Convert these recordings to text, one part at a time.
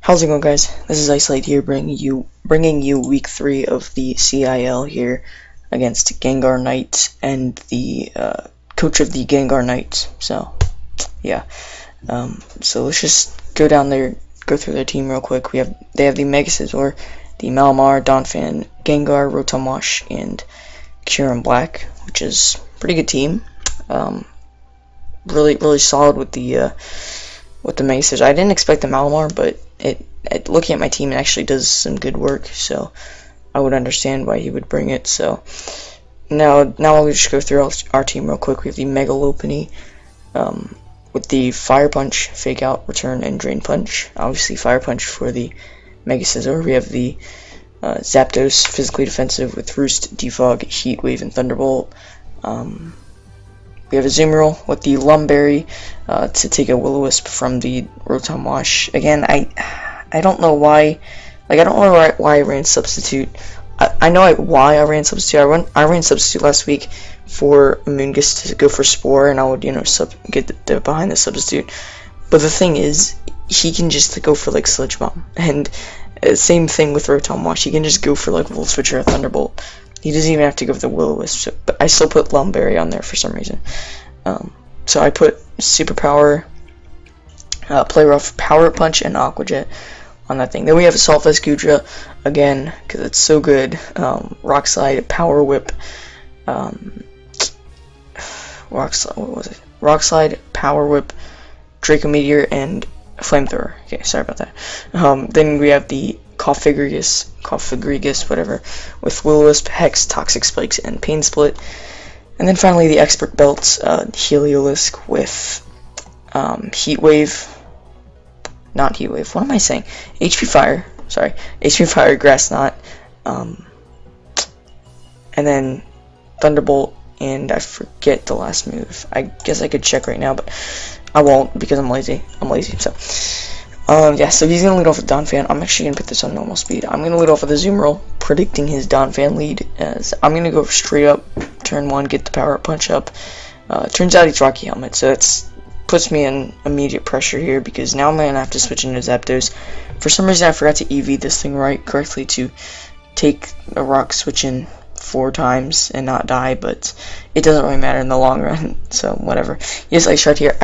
How's it going, guys? This is Isolate here, bringing you week 3 of the CIL here against Gengar Knight and the coach of the Gengar Knights. So yeah, so let's just go down there, go through their team real quick. They have the Mega Scizor, the Malamar, Donphan, Gengar, Rotom, and Kyurem Black, which is a pretty good team. Really solid with the Mega Scizor. I didn't expect the Malamar, but looking at my team, it actually does some good work, so I would understand why he would bring it. So now I'll just go through our team real quick. We have the Mega Lopunny with the Fire Punch, Fake Out, Return, and Drain Punch. Obviously Fire Punch for the Mega Scizor. We have the Zapdos, physically defensive with Roost, Defog, Heat Wave, and Thunderbolt. We have a Azumarill with the Lumberry to take a Will-O-Wisp from the Rotom. Again, I don't know why. Like, I don't know why I ran Substitute. I know why I ran Substitute. I ran Substitute last week for Moongus to go for Spore, and I would, get the behind the Substitute. But the thing is, he can just go for, like, Sludge Bomb. And same thing with Rotom. He can just go for, like, Volt Switch or a Thunderbolt. He doesn't even have to go for the Will-O-Wisp, but I still put Lumberry on there for some reason. So I put Superpower, Play Rough, Power Punch, and Aqua Jet on that thing. Then we have Assault Vest Gudra, again, because it's so good. Rock Slide, Power Whip, Rock Slide, Power Whip, Draco Meteor, and Flamethrower. Okay, sorry about that. Then we have the Cofagrigus, whatever, with Will-O-Wisp, Hex, Toxic Spikes, and Pain Split. And then finally the Expert Belts, Heliolisk with Heat Wave, not Heat Wave, what am I saying? HP Fire, Grass Knot, and then Thunderbolt, and I forget the last move. I guess I could check right now, but I won't because I'm lazy. So yeah, so he's gonna lead off with Donphan. I'm actually gonna put this on normal speed. I'm gonna lead off with Azumarill, predicting his Donphan lead. As I'm gonna go straight up, turn 1, get the Power Punch up. Turns out he's Rocky Helmet, so that's puts me in immediate pressure here because now I'm gonna have to switch into Zapdos. For some reason, I forgot to EV this thing correctly to take a Rock Switch in 4 times and not die, but it doesn't really matter in the long run, so whatever. Yes, I shot here.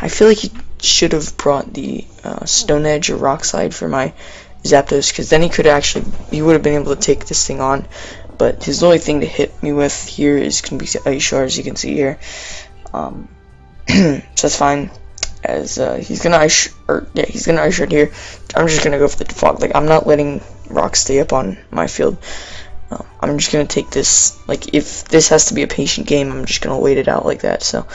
I feel like he should have brought the Stone Edge or Rock Slide for my Zapdos, because then he would have been able to take this thing on, but his only thing to hit me with here is going to be Ice Shard, as you can see here. So that's fine, as he's gonna Ice Shard here. I'm just gonna go for the Defog. Like, I'm not letting Rock stay up on my field. I'm just gonna take this. Like, if this has to be a patient game, I'm just gonna wait it out like that. So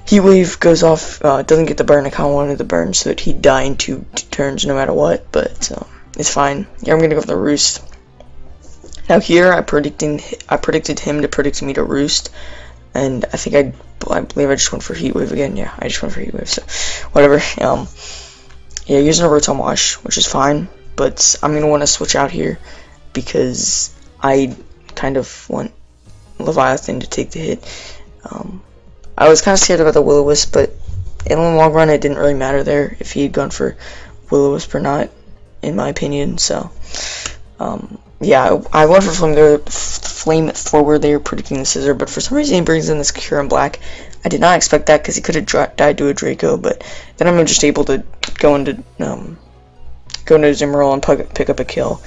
Heat Wave goes off, doesn't get the burn. I kind of wanted the burn so that he'd die in 2 turns no matter what, but it's fine. Yeah, I'm gonna go for the Roost. Now here, I predicted him to predict me to Roost, and I believe I just went for Heat Wave again. Yeah, I just went for Heat Wave, so whatever. Yeah, using a Rotom, which is fine, but I'm gonna want to switch out here because I kind of want Leviathan to take the hit. I was kind of scared about the Will-O-Wisp, but in the long run, it didn't really matter there if he had gone for Will-O-Wisp or not, in my opinion. So yeah, I went for Flame Forward there, predicting the Scizor, but for some reason he brings in this Kyurem Black. I did not expect that because he could have died to a Draco, but then I'm just able to go into Azumarill and pick up a kill,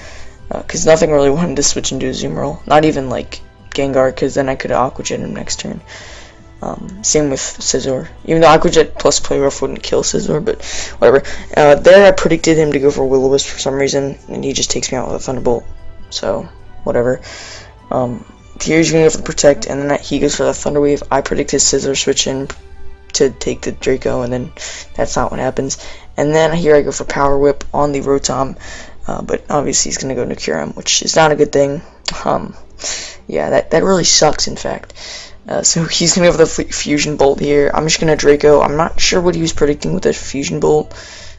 because nothing really wanted to switch into Azumarill, not even like Gengar, because then I could have Aqua Jet him next turn. Same with Scizor, even though Aqua Jet plus Play Rough wouldn't kill Scizor, but whatever. There I predicted him to go for Will-O-Wisp for some reason, and he just takes me out with a Thunderbolt, so whatever. Here he's going to go for the Protect, and then he goes for the Thunder Wave. I predicted Scizor switch in to take the Draco, and then that's not what happens. And then here I go for Power Whip on the Rotom, but obviously he's going to go into Kyurem, which is not a good thing. Yeah, that really sucks, in fact. So he's going to go for the Fusion Bolt here. I'm just going to Draco. I'm not sure what he was predicting with the Fusion Bolt,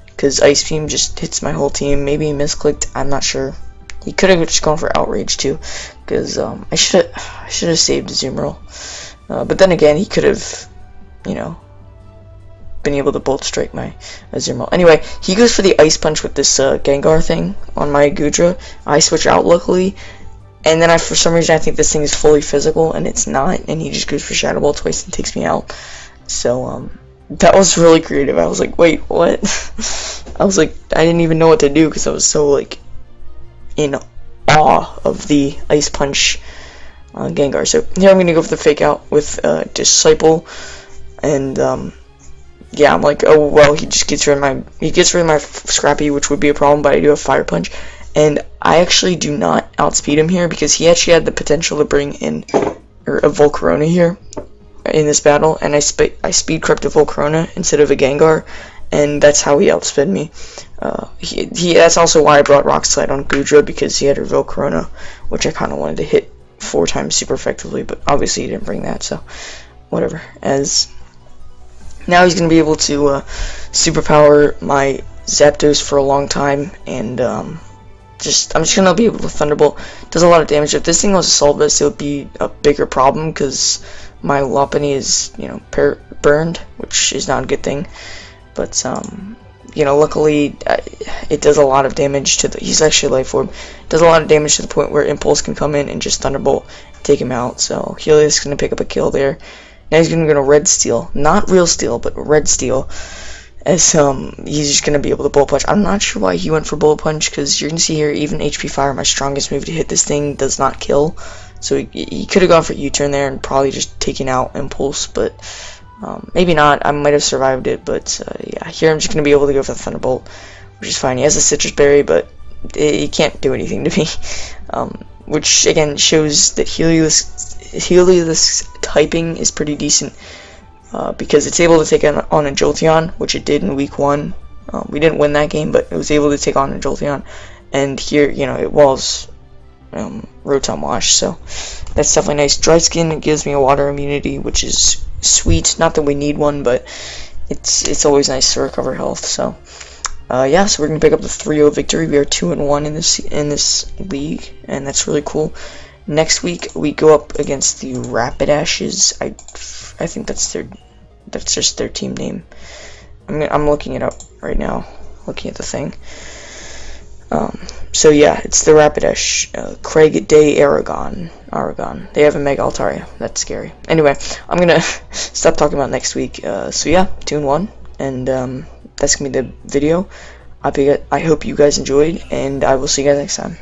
because Ice Beam just hits my whole team. Maybe he misclicked. I'm not sure. He could have just gone for Outrage too, because I should have saved Azumarill. But then again, he could have, been able to Bolt Strike my Azumarill. Anyway, he goes for the Ice Punch with this Gengar thing on my Goodra. I switch out luckily, and then for some reason I think this thing is fully physical, and it's not, and he just goes for Shadow Ball twice and takes me out. So that was really creative. I was like, wait, what? I was like, I didn't even know what to do because I was so like in awe of the Ice Punch Gengar. So here I'm gonna go for the Fake Out with Disciple, and yeah, I'm like, oh well, he gets rid of my Scrappy, which would be a problem, but I do have Fire Punch, and I actually do not outspeed him here because he actually had the potential to bring in a Volcarona here in this battle, and I speed crept a Volcarona instead of a Gengar, and that's how he outsped me. That's also why I brought Rock Slide on Goodra, because he had her Volcarona, which I kind of wanted to hit 4 times super effectively, but obviously he didn't bring that, so whatever. As now he's going to be able to superpower my Zapdos for a long time, and I'm just going to be able to Thunderbolt. Does a lot of damage. If this thing was Assault Vest, it would be a bigger problem, because my Lopunny is, you know, burned, which is not a good thing. But, you know, luckily, it does a lot of damage to he's actually Life Orb. It does a lot of damage to the point where Impulse can come in and just Thunderbolt, take him out. So, Helios is going to pick up a kill there. Now he's going to go to Red Steel. Not Real Steel, but Red Steel. As, he's just going to be able to Bullet Punch. I'm not sure why he went for Bullet Punch, because you're going to see here, even HP Fire, my strongest move to hit this thing, does not kill. So he could have gone for U-turn there and probably just taken out Impulse, but maybe not. I might have survived it, but yeah, here I'm just going to be able to go for the Thunderbolt, which is fine. He has a Citrus Berry, but he can't do anything to me, which again shows that Helios typing is pretty decent, because it's able to take on a Jolteon, which it did in week 1. We didn't win that game, but it was able to take on a Jolteon, and here, you know, it was Rotom Wash, so that's definitely nice. Dry Skin gives me a water immunity, which is sweet. Not that we need one, but it's always nice to recover health. So yeah, so we're gonna pick up the 3-0 victory. We are 2-1 in this league, and that's really cool. Next week we go up against the Rapidashes. I think that's just their team name. I'm looking it up right now, looking at the thing. So yeah, it's the Rapidash, Craig Day Aragon. They have a Mega Altaria. That's scary. Anyway, I'm gonna stop talking about next week. So yeah, 2-1, and that's gonna be the video. I hope you guys enjoyed, and I will see you guys next time.